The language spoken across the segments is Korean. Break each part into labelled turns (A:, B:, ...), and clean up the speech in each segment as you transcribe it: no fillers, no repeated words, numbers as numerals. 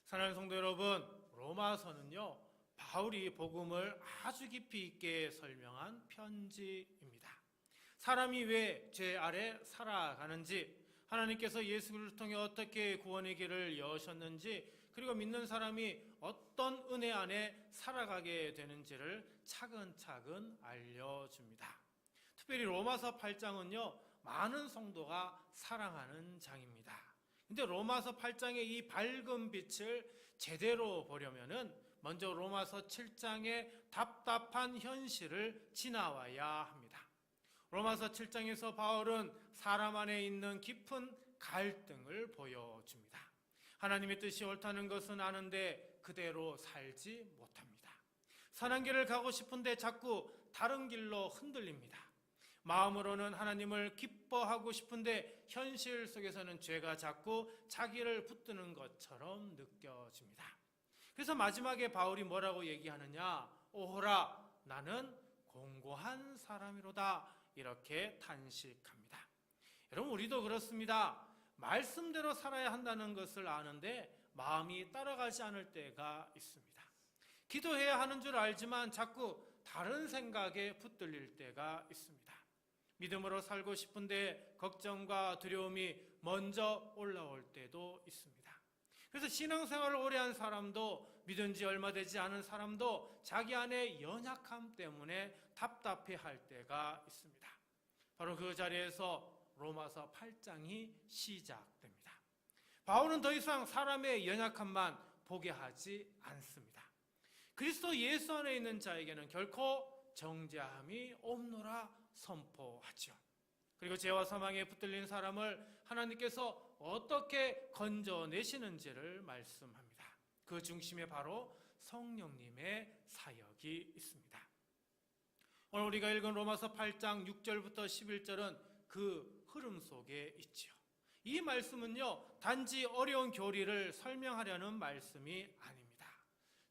A: 사랑하는 성도 여러분, 로마서는요, 바울이 복음을 아주 깊이 있게 설명한 편지입니다. 사람이 왜 죄 아래 살아가는지, 하나님께서 예수 그리스도를 통해 어떻게 구원의 길을 여셨는지, 그리고 믿는 사람이 어떤 은혜 안에 살아가게 되는지를 차근차근 알려줍니다. 특별히 로마서 8장은요, 많은 성도가 사랑하는 장입니다. 근데 로마서 8장의 이 밝은 빛을 제대로 보려면은 먼저 로마서 7장의 답답한 현실을 지나와야 합니다. 로마서 7장에서 바울은 사람 안에 있는 깊은 갈등을 보여줍니다. 하나님의 뜻이 옳다는 것은 아는데 그대로 살지 못합니다. 선한 길을 가고 싶은데 자꾸 다른 길로 흔들립니다. 마음으로는 하나님을 기뻐하고 싶은데 현실 속에서는 죄가 자꾸 자기를 붙드는 것처럼 느껴집니다. 그래서 마지막에 바울이 뭐라고 얘기하느냐? 오호라, 나는 공고한 사람이로다. 이렇게 탄식합니다. 여러분, 우리도 그렇습니다. 말씀대로 살아야 한다는 것을 아는데 마음이 따라가지 않을 때가 있습니다. 기도해야 하는 줄 알지만 자꾸 다른 생각에 붙들릴 때가 있습니다. 믿음으로 살고 싶은데 걱정과 두려움이 먼저 올라올 때도 있습니다. 그래서 신앙생활을 오래 한 사람도, 믿은 지 얼마 되지 않은 사람도 자기 안에 연약함 때문에 답답해할 때가 있습니다. 바로 그 자리에서 로마서 8장이 시작됩니다. 바울은 더 이상 사람의 연약함만 보게 하지 않습니다. 그리스도 예수 안에 있는 자에게는 결코 정죄함이 없노라 선포하죠. 그리고 죄와 사망에 붙들린 사람을 하나님께서 어떻게 건져내시는지를 말씀합니다. 그 중심에 바로 성령님의 사역이 있습니다. 오늘 우리가 읽은 로마서 8장 6절부터 11절은 그 흐름 속에 있죠. 이 말씀은요, 단지 어려운 교리를 설명하려는 말씀이 아닙니다.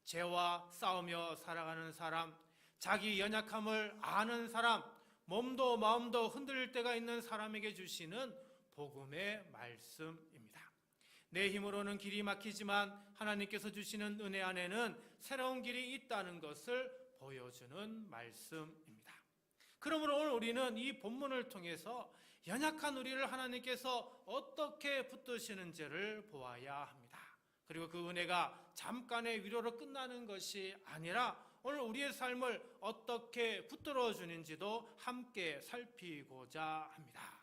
A: 죄와 싸우며 살아가는 사람, 자기 연약함을 아는 사람, 몸도 마음도 흔들릴 때가 있는 사람에게 주시는 복음의 말씀입니다. 내 힘으로는 길이 막히지만 하나님께서 주시는 은혜 안에는 새로운 길이 있다는 것을 보여주는 말씀입니다. 그러므로 오늘 우리는 이 본문을 통해서 연약한 우리를 하나님께서 어떻게 붙드시는지를 보아야 합니다. 그리고 그 은혜가 잠깐의 위로로 끝나는 것이 아니라 오늘 우리의 삶을 어떻게 붙들어 주는지도 함께 살피고자 합니다.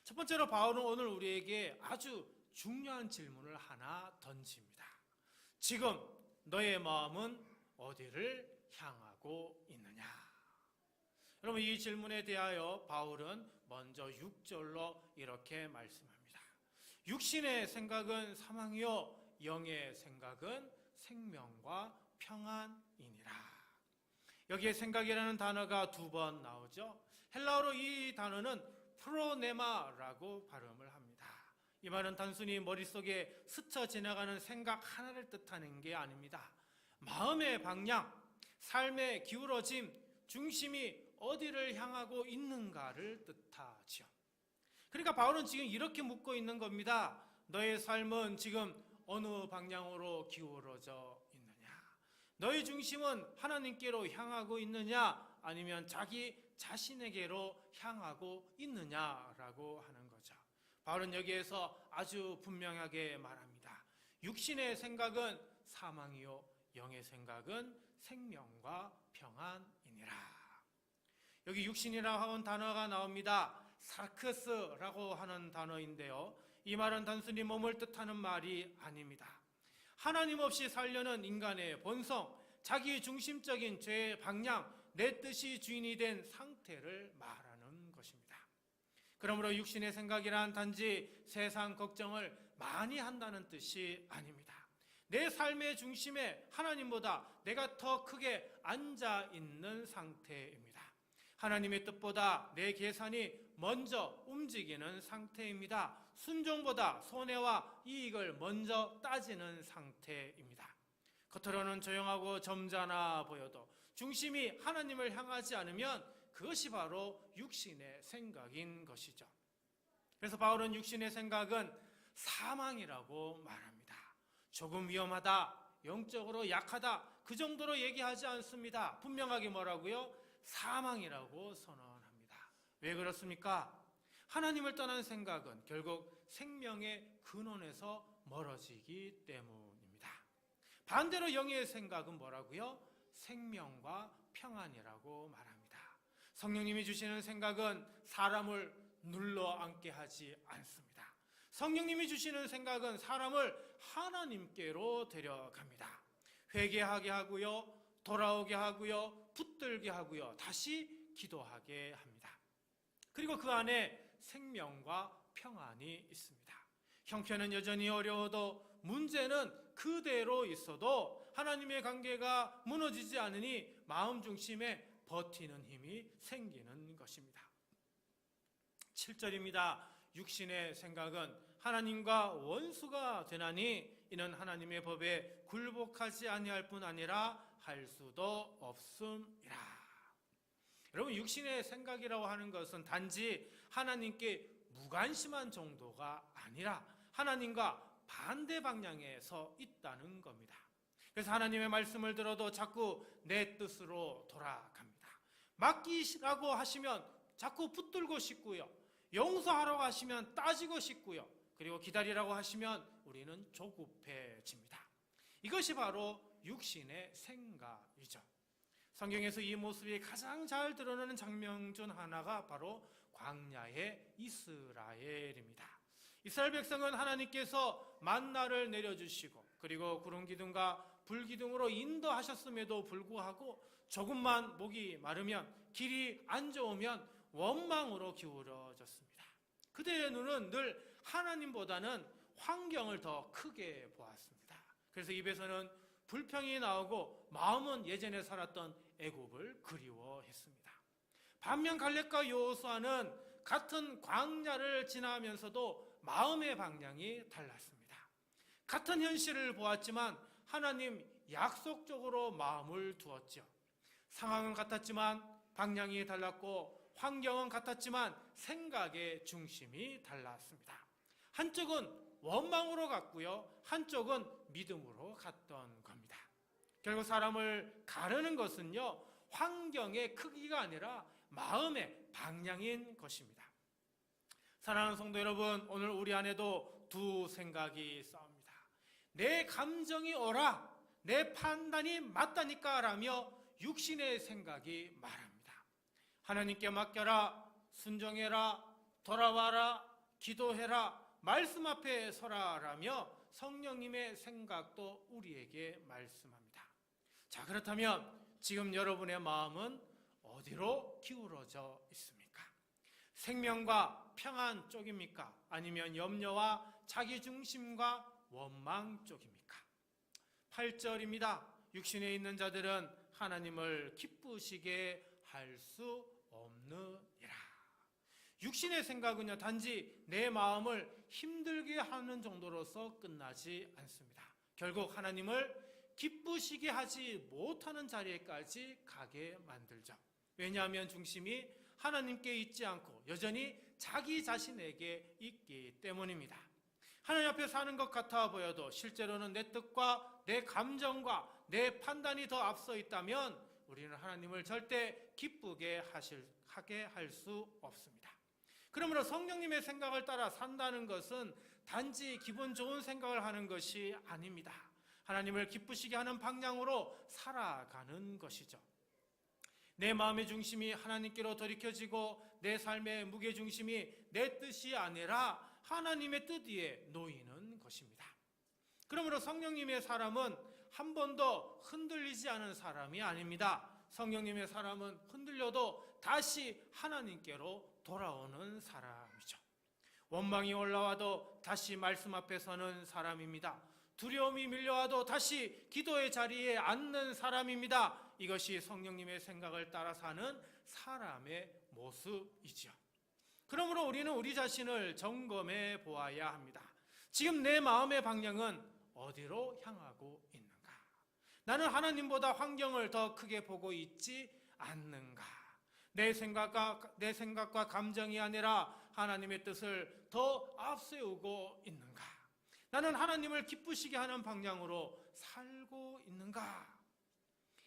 A: 첫 번째로 바울은 오늘 우리에게 아주 중요한 질문을 하나 던집니다. 지금 너의 마음은 어디를 향하고 있느냐? 여러분, 이 질문에 대하여 바울은 먼저 6절로 이렇게 말씀합니다. 육신의 생각은 사망이요 영의 생각은 생명과 평안이니라. 여기에 생각이라는 단어가 2번 나오죠. 헬라어로 이 단어는 프로네마라고 발음을 합니다. 이 말은 단순히 머릿속에 스쳐 지나가는 생각 하나를 뜻하는 게 아닙니다. 마음의 방향, 삶의 기울어짐, 중심이 어디를 향하고 있는가를 뜻하죠. 그러니까 바울은 지금 이렇게 묻고 있는 겁니다. 너의 삶은 지금 어느 방향으로 기울어져 있느냐? 너의 중심은 하나님께로 향하고 있느냐? 아니면 자기 자신에게로 향하고 있느냐라고 하는 거죠. 바울은 여기에서 아주 분명하게 말합니다. 육신의 생각은 사망이요 영의 생각은 생명과 평안이니라. 여기 육신이라고 하는 단어가 나옵니다. 사르크스라고 하는 단어인데요, 이 말은 단순히 몸을 뜻하는 말이 아닙니다. 하나님 없이 살려는 인간의 본성, 자기 중심적인 죄의 방향, 내 뜻이 주인이 된 상태를 말하는 것입니다. 그러므로 육신의 생각이란 단지 세상 걱정을 많이 한다는 뜻이 아닙니다. 내 삶의 중심에 하나님보다 내가 더 크게 앉아 있는 상태입니다. 하나님의 뜻보다 내 계산이 먼저 움직이는 상태입니다. 순종보다 손해와 이익을 먼저 따지는 상태입니다. 겉으로는 조용하고 점잖아 보여도 중심이 하나님을 향하지 않으면 그것이 바로 육신의 생각인 것이죠. 그래서 바울은 육신의 생각은 사망이라고 말합니다. 조금 위험하다, 영적으로 약하다, 그 정도로 얘기하지 않습니다. 분명하게 뭐라고요? 사망이라고 선언합니다. 왜 그렇습니까? 하나님을 떠난 생각은 결국 생명의 근원에서 멀어지기 때문입니다. 반대로 영의 생각은 뭐라고요? 생명과 평안이라고 말합니다. 성령님이 주시는 생각은 사람을 눌러앉게 하지 않습니다. 성령님이 주시는 생각은 사람을 하나님께로 데려갑니다. 회개하게 하고요, 돌아오게 하고요, 붙들게 하고요, 다시 기도하게 합니다. 그리고 그 안에 생명과 평안이 있습니다. 형편은 여전히 어려워도, 문제는 그대로 있어도 하나님의 관계가 무너지지 않으니 마음 중심에 버티는 힘이 생기는 것입니다. 7절입니다. 육신의 생각은 하나님과 원수가 되나니 이는 하나님의 법에 굴복하지 아니할 뿐 아니라 할 수도 없음이라. 여러분, 육신의 생각이라고 하는 것은 단지 하나님께 무관심한 정도가 아니라 하나님과 반대 방향에 서 있다는 겁니다. 그래서 하나님의 말씀을 들어도 자꾸 내 뜻으로 돌아갑니다. 맡기라고 하시면 자꾸 붙들고 싶고요, 용서하라고 하시면 따지고 싶고요, 그리고 기다리라고 하시면 우리는 조급해집니다. 이것이 바로 육신의 생각이죠. 성경에서 이 모습이 가장 잘 드러나는 장면 중 하나가 바로 광야의 이스라엘입니다. 이스라엘 백성은 하나님께서 만나를 내려주시고 그리고 구름 기둥과 불 기둥으로 인도하셨음에도 불구하고 조금만 목이 마르면, 길이 안 좋으면 원망으로 기울어졌습니다. 그들의 눈은 늘 하나님보다는 환경을 더 크게 보았습니다. 그래서 입에서는 불평이 나오고 마음은 예전에 살았던 애굽을 그리워했습니다. 반면 갈렙과 여호수아는 같은 광야를 지나면서도 마음의 방향이 달랐습니다. 같은 현실을 보았지만 하나님 약속적으로 마음을 두었죠. 상황은 같았지만 방향이 달랐고, 환경은 같았지만 생각의 중심이 달랐습니다. 한쪽은 원망으로 갔고요, 한쪽은 믿음으로 갔던 겁니다. 결국 사람을 가르는 것은요, 환경의 크기가 아니라 마음의 방향인 것입니다. 사랑하는 성도 여러분, 오늘 우리 안에도 두 생각이 싸웁니다. 내 감정이 옳아, 내 판단이 맞다니까 라며 육신의 생각이 말합니다. 하나님께 맡겨라, 순종해라, 돌아와라, 기도해라, 말씀 앞에 서라 라며 성령님의 생각도 우리에게 말씀합니다. 자, 그렇다면 지금 여러분의 마음은 어디로 기울어져 있습니까? 생명과 평안 쪽입니까? 아니면 염려와 자기중심과 원망 쪽입니까? 8절입니다. 육신에 있는 자들은 하나님을 기쁘시게 할 수 없느니라. 육신의 생각은요, 단지 내 마음을 힘들게 하는 정도로서 끝나지 않습니다. 결국 하나님을 기쁘시게 하지 못하는 자리에까지 가게 만들죠. 왜냐하면 중심이 하나님께 있지 않고 여전히 자기 자신에게 있기 때문입니다. 하나님 앞에 사는 것 같아 보여도 실제로는 내 뜻과 내 감정과 내 판단이 더 앞서 있다면 우리는 하나님을 절대 기쁘게 하게 할 수 없습니다. 그러므로 성령님의 생각을 따라 산다는 것은 단지 기분 좋은 생각을 하는 것이 아닙니다. 하나님을 기쁘시게 하는 방향으로 살아가는 것이죠. 내 마음의 중심이 하나님께로 돌이켜지고 내 삶의 무게중심이 내 뜻이 아니라 하나님의 뜻 위에 놓이는 것입니다. 그러므로 성령님의 사람은 한 번도 흔들리지 않은 사람이 아닙니다. 성령님의 사람은 흔들려도 다시 하나님께로 돌아오는 사람이죠. 원망이 올라와도 다시 말씀 앞에 서는 사람입니다. 두려움이 밀려와도 다시 기도의 자리에 앉는 사람입니다. 이것이 성령님의 생각을 따라 사는 사람의 모습이죠. 그러므로 우리는 우리 자신을 점검해 보아야 합니다. 지금 내 마음의 방향은 어디로 향하고 있는가? 나는 하나님보다 환경을 더 크게 보고 있지 않는가? 내 생각과 감정이 아니라 하나님의 뜻을 더 앞세우고 있는가? 나는 하나님을 기쁘시게 하는 방향으로 살고 있는가?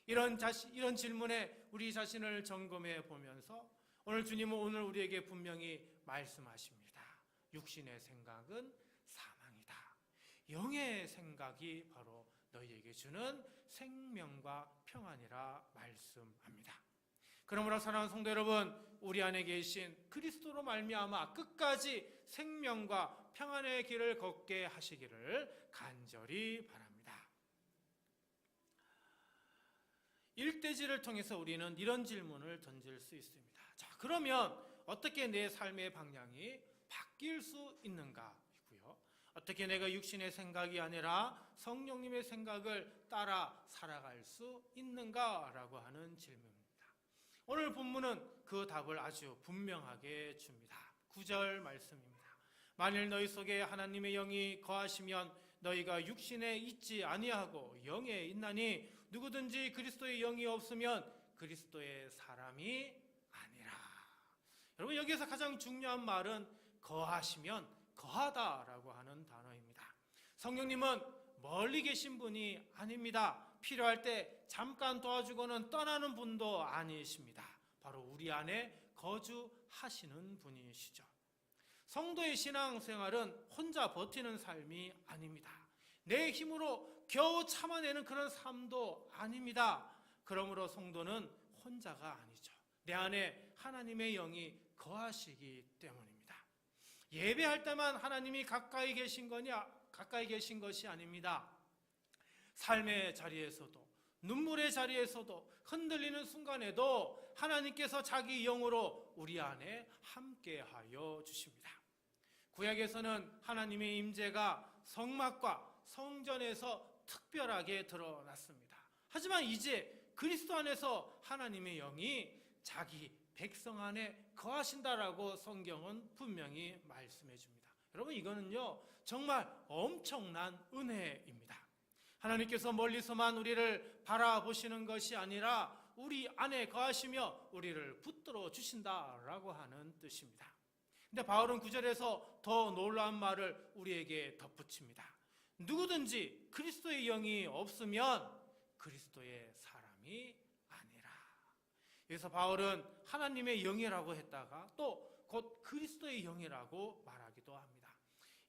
A: 이런 질문에 우리 자신을 점검해 보면서 오늘 주님은 오늘 우리에게 분명히 말씀하십니다. 육신의 생각은 사망이다. 영의 생각이 바로 너희에게 주는 생명과 평안이라 말씀합니다. 그러므로 사랑하는 성도 여러분, 우리 안에 계신 그리스도로 말미암아 끝까지 생명과 평안의 길을 걷게 하시기를 간절히 바랍니다. 일대지를 통해서 우리는 이런 질문을 던질 수 있습니다. 자, 그러면 어떻게 내 삶의 방향이 바뀔 수 있는가? 이고요. 어떻게 내가 육신의 생각이 아니라 성령님의 생각을 따라 살아갈 수 있는가라고 하는 질문입니다. 오늘 본문은 그 답을 아주 분명하게 줍니다. 9절 말씀입니다. 만일 너희 속에 하나님의 영이 거하시면 너희가 육신에 있지 아니하고 영에 있나니 누구든지 그리스도의 영이 없으면 그리스도의 사람이 아니라. 여러분, 여기서 가장 중요한 말은 거하시면 거하다라고 하는 단어입니다. 성령님은 멀리 계신 분이 아닙니다. 필요할 때 잠깐 도와주고는 떠나는 분도 아니십니다. 바로 우리 안에 거주하시는 분이시죠. 성도의 신앙생활은 혼자 버티는 삶이 아닙니다. 내 힘으로 겨우 참아내는 그런 삶도 아닙니다. 그러므로 성도는 혼자가 아니죠. 내 안에 하나님의 영이 거하시기 때문입니다. 예배할 때만 하나님이 가까이 계신 것이 아닙니다. 삶의 자리에서도, 눈물의 자리에서도, 흔들리는 순간에도 하나님께서 자기 영으로 우리 안에 함께하여 주십니다. 구약에서는 하나님의 임재가 성막과 성전에서 특별하게 드러났습니다. 하지만 이제 그리스도 안에서 하나님의 영이 자기 백성 안에 거하신다라고 성경은 분명히 말씀해 줍니다. 여러분, 이거는요 정말 엄청난 은혜입니다. 하나님께서 멀리서만 우리를 바라보시는 것이 아니라 우리 안에 거하시며 우리를 붙들어 주신다라고 하는 뜻입니다. 근데 바울은 9절에서 더 놀라운 말을 우리에게 덧붙입니다. 누구든지 그리스도의 영이 없으면 그리스도의 사람이 아니라. 여기서 바울은 하나님의 영이라고 했다가 또 곧 그리스도의 영이라고 말하기도 합니다.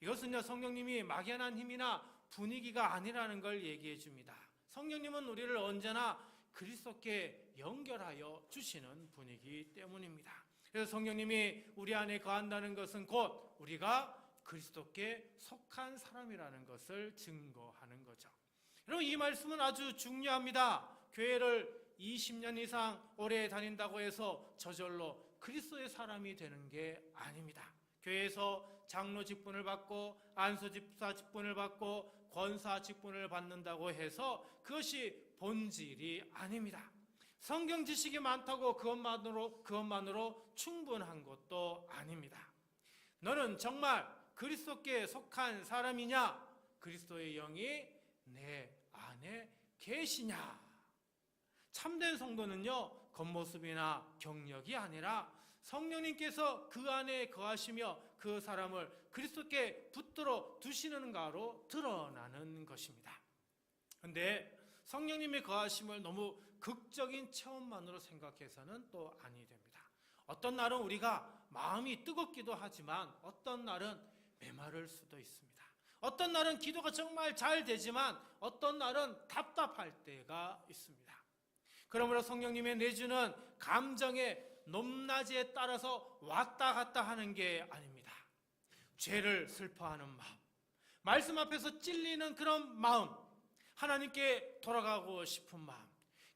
A: 이것은요 성령님이 막연한 힘이나 분위기가 아니라는 걸 얘기해 줍니다. 성령님은 우리를 언제나 그리스도께 연결하여 주시는 분이기 때문입니다. 그래서 성령님이 우리 안에 거한다는 것은 곧 우리가 그리스도께 속한 사람이라는 것을 증거하는 거죠. 여러분, 이 말씀은 아주 중요합니다. 교회를 20년 이상 오래 다닌다고 해서 저절로 그리스도의 사람이 되는 게 아닙니다. 교회에서 장로 직분을 받고 안수집사 직분을 받고 권사 직분을 받는다고 해서 그것이 본질이 아닙니다. 성경 지식이 많다고 그것만으로 충분한 것도 아닙니다. 너는 정말 그리스도께 속한 사람이냐? 그리스도의 영이 내 안에 계시냐? 참된 성도는요 겉모습이나 경력이 아니라 성령님께서 그 안에 거하시며 그 사람을 그리스도께 붙들어 두시는가로 드러나는 것입니다. 그런데 성령님의 거하심을 너무 극적인 체험만으로 생각해서는 또 아니 됩니다. 어떤 날은 우리가 마음이 뜨겁기도 하지만 어떤 날은 메마를 수도 있습니다. 어떤 날은 기도가 정말 잘 되지만 어떤 날은 답답할 때가 있습니다. 그러므로 성령님의 내주는 감정의 높낮이에 따라서 왔다 갔다 하는 게 아닙니다. 죄를 슬퍼하는 마음, 말씀 앞에서 찔리는 그런 마음, 하나님께 돌아가고 싶은 마음,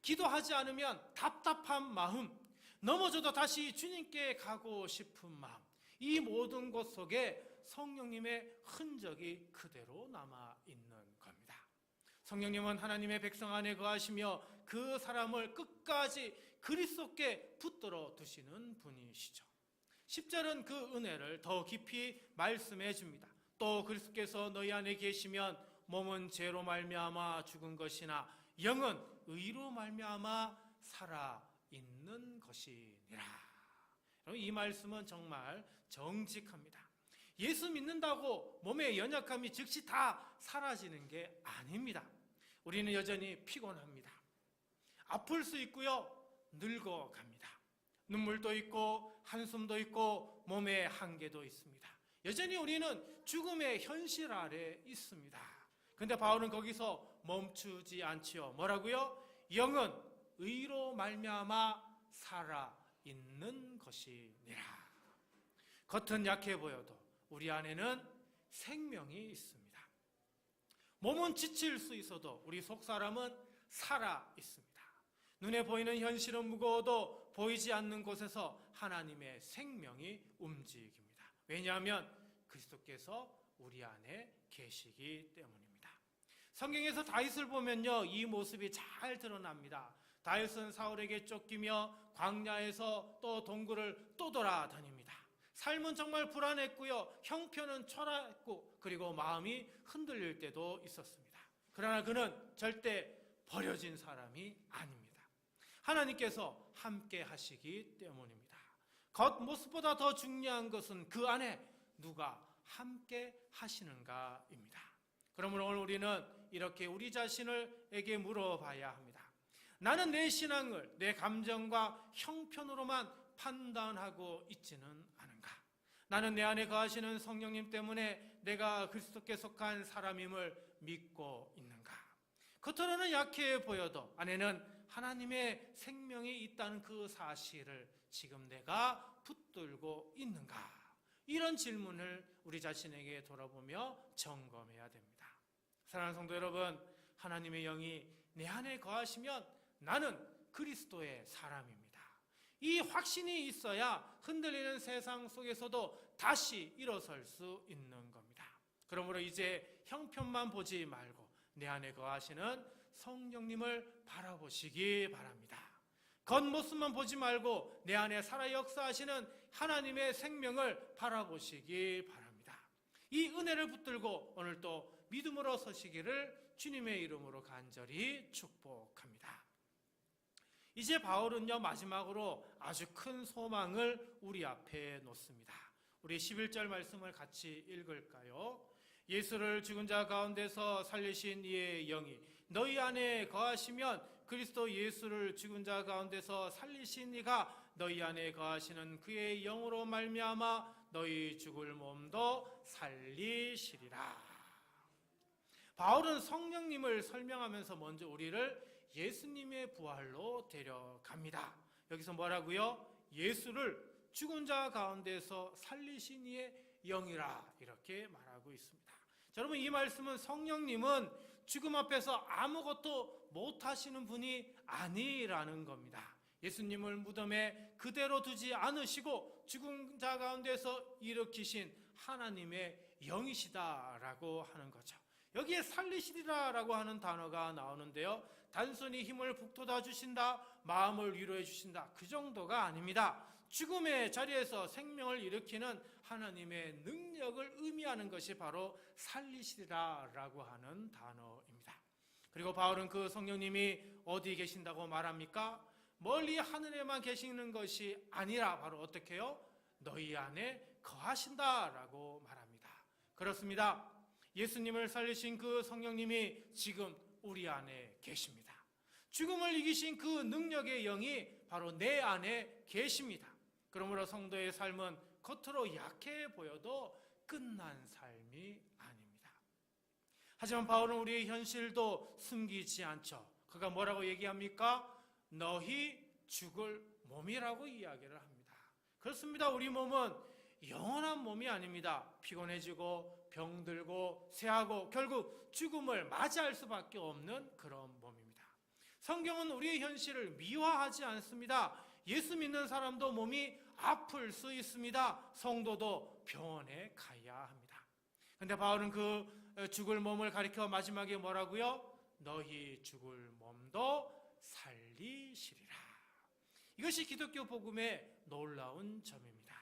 A: 기도하지 않으면 답답한 마음, 넘어져도 다시 주님께 가고 싶은 마음, 이 모든 것 속에 성령님의 흔적이 그대로 남아있는 겁니다. 성령님은 하나님의 백성 안에 거하시며 그 사람을 끝까지 그리스도께 붙들어 두시는 분이시죠. 10절은 그 은혜를 더 깊이 말씀해 줍니다. 또 그리스도께서 너희 안에 계시면 몸은 죄로 말미암아 죽은 것이나 영은 의로 말미암아 살아 있는 것이니라. 이 말씀은 정말 정직합니다. 예수 믿는다고 몸의 연약함이 즉시 다 사라지는 게 아닙니다. 우리는 여전히 피곤합니다. 아플 수 있고요. 늙어갑니다. 눈물도 있고 한숨도 있고 몸에 한계도 있습니다. 여전히 우리는 죽음의 현실 아래 있습니다. 그런데 바울은 거기서 멈추지 않지요. 뭐라고요? 영은 의로 말미암아 살아있는 것이니라. 겉은 약해 보여도 우리 안에는 생명이 있습니다. 몸은 지칠 수 있어도 우리 속사람은 살아 있습니다. 눈에 보이는 현실은 무거워도 보이지 않는 곳에서 하나님의 생명이 움직입니다. 왜냐하면 그리스도께서 우리 안에 계시기 때문입니다. 성경에서 다윗을 보면요, 이 모습이 잘 드러납니다. 다윗은 사울에게 쫓기며 광야에서 또 동굴을 또 돌아다닙니다. 삶은 정말 불안했고요, 형편은 초라했고, 그리고 마음이 흔들릴 때도 있었습니다. 그러나 그는 절대 버려진 사람이 아닙니다. 하나님께서 함께 하시기 때문입니다. 겉모습보다 더 중요한 것은 그 안에 누가 함께 하시는가입니다. 그러므로 오늘 우리는 이렇게 우리 자신에게 물어봐야 합니다. 나는 내 신앙을 내 감정과 형편으로만 판단하고 있지는 않은가? 나는 내 안에 거하시는 성령님 때문에 내가 그리스도께 속한 사람임을 믿고 있는가? 겉으로는 약해 보여도 안에는 하나님의 생명이 있다는 그 사실을 지금 내가 붙들고 있는가? 이런 질문을 우리 자신에게 돌아보며 점검해야 됩니다. 사랑하는 성도 여러분, 하나님의 영이 내 안에 거하시면 나는 그리스도의 사람입니다. 이 확신이 있어야 흔들리는 세상 속에서도 다시 일어설 수 있는 겁니다. 그러므로 이제 형편만 보지 말고 내 안에 거하시는 성령님을 바라보시기 바랍니다. 겉모습만 보지 말고 내 안에 살아 역사하시는 하나님의 생명을 바라보시기 바랍니다. 이 은혜를 붙들고 오늘 또 믿음으로 서시기를 주님의 이름으로 간절히 축복합니다. 이제 바울은요, 마지막으로 아주 큰 소망을 우리 앞에 놓습니다. 우리 11절 말씀을 같이 읽을까요? 예수를 죽은 자 가운데서 살리신 이의 영이 너희 안에 거하시면 그리스도 예수를 죽은 자 가운데서 살리신 이가 너희 안에 거하시는 그의 영으로 말미암아 너희 죽을 몸도 살리시리라. 바울은 성령님을 설명하면서 먼저 우리를 예수님의 부활로 데려갑니다. 여기서 뭐라고요? 예수를 죽은 자 가운데서 살리신 이의 영이라 이렇게 말하고 있습니다. 자, 여러분, 이 말씀은 성령님은 죽음 앞에서 아무것도 못하시는 분이 아니라는 겁니다. 예수님을 무덤에 그대로 두지 않으시고 죽은 자 가운데서 일으키신 하나님의 영이시다라고 하는 거죠. 여기에 살리시리라라고 하는 단어가 나오는데요, 단순히 힘을 북돋아 주신다, 마음을 위로해 주신다, 그 정도가 아닙니다. 죽음의 자리에서 생명을 일으키는 하나님의 능력을 의미하는 것이 바로 살리시리라라고 하는 단어입니다. 그리고 바울은 그 성령님이 어디 계신다고 말합니까? 멀리 하늘에만 계시는 것이 아니라 바로 어떻게 해요? 너희 안에 거하신다라고 말합니다. 그렇습니다. 예수님을 살리신 그 성령님이 지금 우리 안에 계십니다. 죽음을 이기신 그 능력의 영이 바로 내 안에 계십니다. 그러므로 성도의 삶은 겉으로 약해 보여도 끝난 삶이 아닙니다. 하지만 바울은 우리의 현실도 숨기지 않죠. 그가 뭐라고 얘기합니까? 너희 죽을 몸이라고 이야기를 합니다. 그렇습니다. 우리 몸은 영원한 몸이 아닙니다. 피곤해지고 병들고 쇠하고 결국 죽음을 맞이할 수밖에 없는 그런 몸입니다. 성경은 우리의 현실을 미화하지 않습니다. 예수 믿는 사람도 몸이 아플 수 있습니다. 성도도 병원에 가야 합니다. 그런데 바울은 그 죽을 몸을 가리켜 마지막에 뭐라고요? 너희 죽을 몸도 살리시리라. 이것이 기독교 복음의 놀라운 점입니다.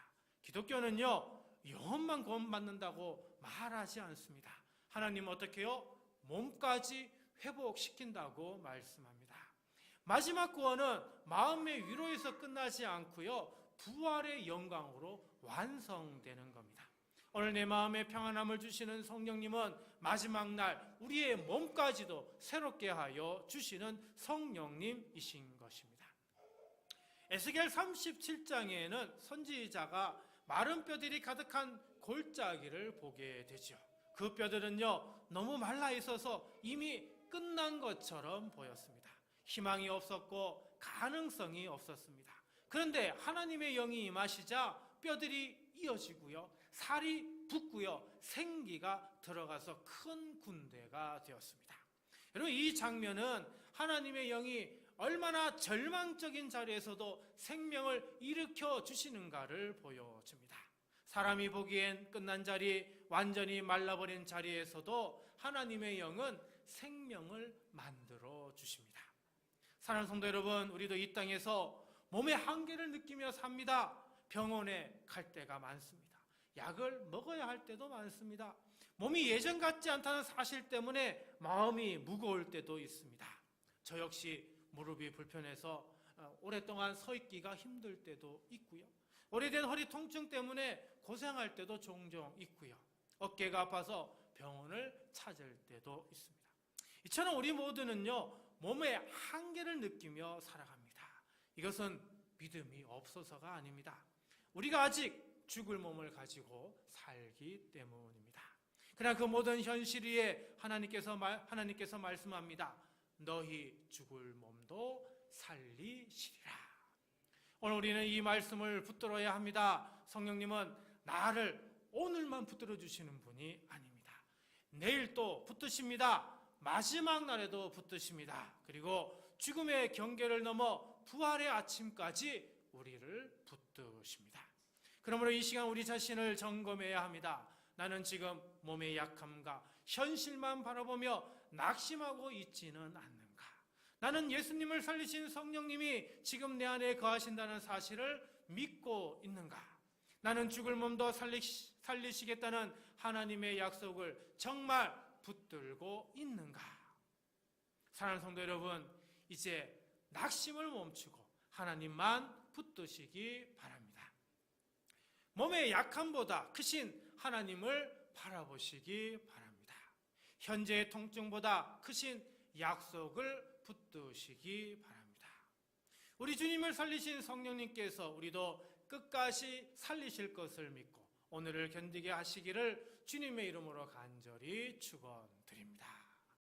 A: 기독교는요, 영혼만 구원받는다고 말하지 않습니다. 하나님은 어떻게 해요? 몸까지 회복시킨다고 말씀합니다. 마지막 구원은 마음의 위로에서 끝나지 않고요, 부활의 영광으로 완성되는 겁니다. 오늘 내 마음에 평안함을 주시는 성령님은 마지막 날 우리의 몸까지도 새롭게 하여 주시는 성령님이신 것입니다. 에스겔 37장에는 선지자가 마른 뼈들이 가득한 골짜기를 보게 되죠. 그 뼈들은요, 너무 말라 있어서 이미 끝난 것처럼 보였습니다. 희망이 없었고 가능성이 없었습니다. 그런데 하나님의 영이 임하시자 뼈들이 이어지고요, 살이 붙고요, 생기가 들어가서 큰 군대가 되었습니다. 여러분, 이 장면은 하나님의 영이 얼마나 절망적인 자리에서도 생명을 일으켜 주시는가를 보여줍니다. 사람이 보기엔 끝난 자리, 완전히 말라버린 자리에서도 하나님의 영은 생명을 만들어 주십니다. 사랑하는 성도 여러분, 우리도 이 땅에서 몸의 한계를 느끼며 삽니다. 병원에 갈 때가 많습니다. 약을 먹어야 할 때도 많습니다. 몸이 예전 같지 않다는 사실 때문에 마음이 무거울 때도 있습니다. 저 역시 무릎이 불편해서 오랫동안 서 있기가 힘들 때도 있고요. 오래된 허리 통증 때문에 고생할 때도 종종 있고요. 어깨가 아파서 병원을 찾을 때도 있습니다. 이처럼 우리 모두는요, 몸의 한계를 느끼며 살아갑니다. 이것은 믿음이 없어서가 아닙니다. 우리가 아직 죽을 몸을 가지고 살기 때문입니다. 그러나 그 모든 현실 위에 하나님께서 말씀합니다. 너희 죽을 몸도 살리시리라. 오늘 우리는 이 말씀을 붙들어야 합니다. 성령님은 나를 오늘만 붙들어 주시는 분이 아닙니다. 내일 또 붙드십니다. 마지막 날에도 붙드십니다. 그리고 죽음의 경계를 넘어 부활의 아침까지 우리를 붙드십니다. 그러므로 이 시간 우리 자신을 점검해야 합니다. 나는 지금 몸의 약함과 현실만 바라보며 낙심하고 있지는 않는가? 나는 예수님을 살리신 성령님이 지금 내 안에 거하신다는 사실을 믿고 있는가? 나는 죽을 몸도 살리시겠다는 하나님의 약속을 정말 붙들고 있는가? 사랑하는 성도 여러분, 이제 낙심을 멈추고 하나님만 붙드시기 바랍니다. 몸의 약함보다 크신 하나님을 바라보시기 바랍니다. 현재의 통증보다 크신 약속을 붙드시기 바랍니다. 우리 주님을 살리신 성령님께서 우리도 끝까지 살리실 것을 믿고 오늘을 견디게 하시기를 주님의 이름으로 간절히 축원드립니다.